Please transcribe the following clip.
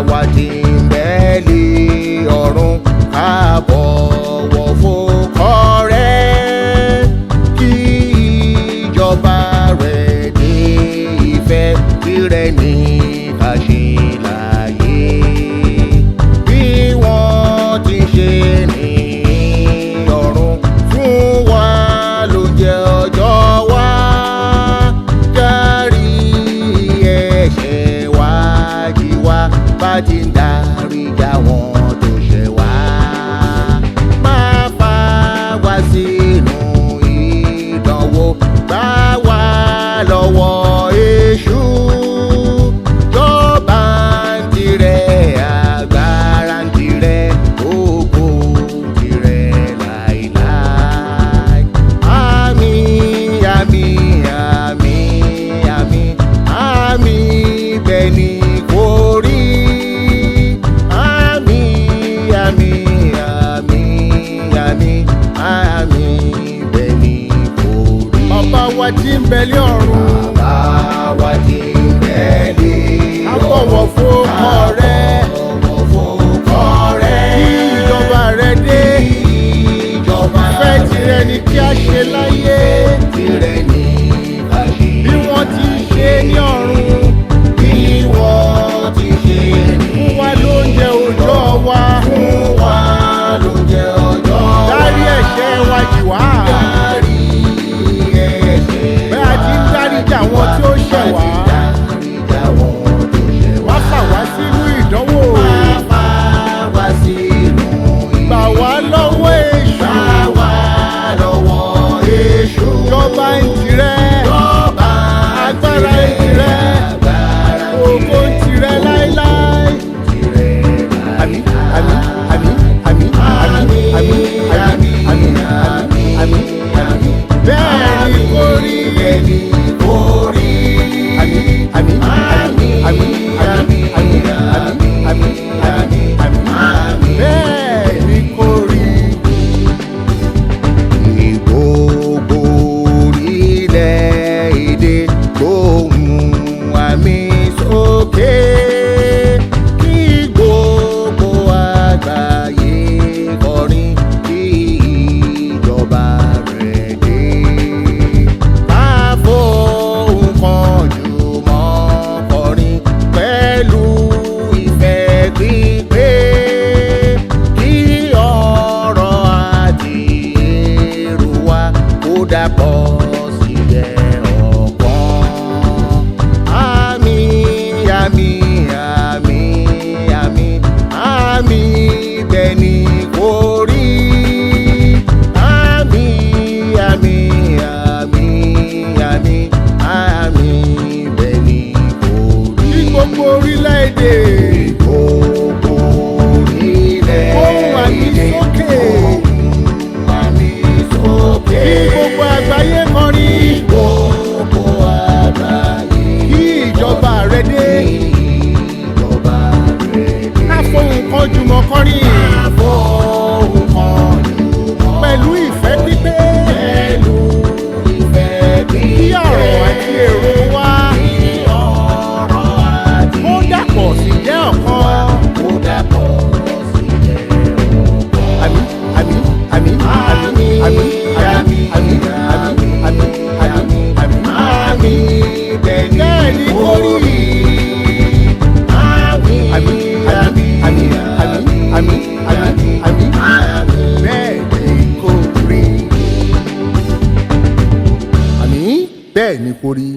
wa tí ń bẹ́ẹ̀lì ọ̀run ká bọ̀wọ̀ fooko rẹ̀ kí ìjọba rẹ̀ dé ìfẹ́ tirẹ̀ ní ká ṣe láyé bí wọ́n ti ṣe ní ọ̀run fún wa ló jẹ́ ọjọ́ wa Darii ẹ̀ṣẹ̀ wa jiwa bá ti ń darí jawon tó ṣẹ̀ wá má fà wá sínú ìdánwò gbà wá lọ́wọ́ èṣù joba ntire agbara ntire gbogbo ntire lailai Amin Amin Amin Amin Amin beeni kò rí Amin Amin Amin Amin Amin beeni kò rí. Bàbá wa tí ń bẹ ní ọ̀run. Bàbá wa tí ń bẹ ní ọ̀run. A bọ̀wọ̀ fooko rẹ̀. Bọ̀wọ̀ fooko rẹ̀. Kí ìjọba rẹ̀ dé. Ìjọba rẹ̀ dé. Ìfẹ́ tirẹ̀ ni kí a ṣe láyé. Tirẹ̀ ni ká ṣe. Bí wọ́n ti ṣe ní ọ̀run. Bí wọ́n ti ṣe ní. Fún wa lóúnjẹ òòjọ́ wa. Fún wa lóúnjẹ òòjọ́ wa. Dárí ẹ̀ṣẹ̀ wa jì wá. Dárí ẹ̀ṣẹ̀ wa. Bẹ́ẹ̀ a ti ń dáríjì àwọn tí ó ṣẹ̀ wá. Má fà wá sínú ìdánwò. Má fà wá sínú ìdánwò. Gbà wá lọ́wọ́ èṣù. Gbà wá lọ́wọ́ èṣù. Joba ntire. Joba agbára ntire. Fooko ntire lailai. Amin Amin Amin Amin Amin Amin Amin Amin Amin bẹ́ẹ̀ ni kò rí. Bẹ́ẹ̀ ni kò rí. Amin Amin Amin Amin Amin Amin Amin Amin Amin bẹ́ẹ̀ ni kò rí. Ní gbogbo orílẹ̀-èdè gbo'hun àmín sókè kí gbogbo àgbáyé kọrin kí ìjọba rẹ̀ dé. Ká fohùn kan jùmọ̀ kọrin pẹ̀lú ìfẹ́ pípé kí ọ̀rọ̀ àti èrò wa kó dàpọ̀ sílẹ̀ ọ̀kan. Amin Amin Amin Amin Amin beeni kò rí. Amin Amin Amin Amin Amin beeni kò rí. Ní gbogbo orílẹ̀-èdè. Ní gbogbo orílẹ̀-èdè. Ohùn àmín sókè. Ohùn àmín sókè. Kí gbogbo àgbáyé kọrin. Kí gbogbo àgbáyé. Kí ìjọba rẹ̀ dé. Ìjọba rẹ̀ dé. Ká fohùn kan jùmọ̀ kọrin. Ká fohùn kan jùmọ̀. Pẹ̀lú ìfẹ́ pípé. Pẹ̀lú ìfẹ́ pípé. Kí ọ̀rọ̀ àti èrò wa. Kí ọ̀rọ̀ àti èrò wa. Kó dàpọ̀ sí jẹ́ ọ̀kan. Kó dàpọ̀ sí jẹ́ ọ̀kan. Amin Amin Amin Amin Amin Amin Amin Amin Amin Amin Amin bẹ́ẹ̀ ni kò rí. Amin Amin Amin Amin Amin Amin Amin bẹ́ẹ̀ ni kò rí. Àmín bẹ́ẹ̀ ni kò rí.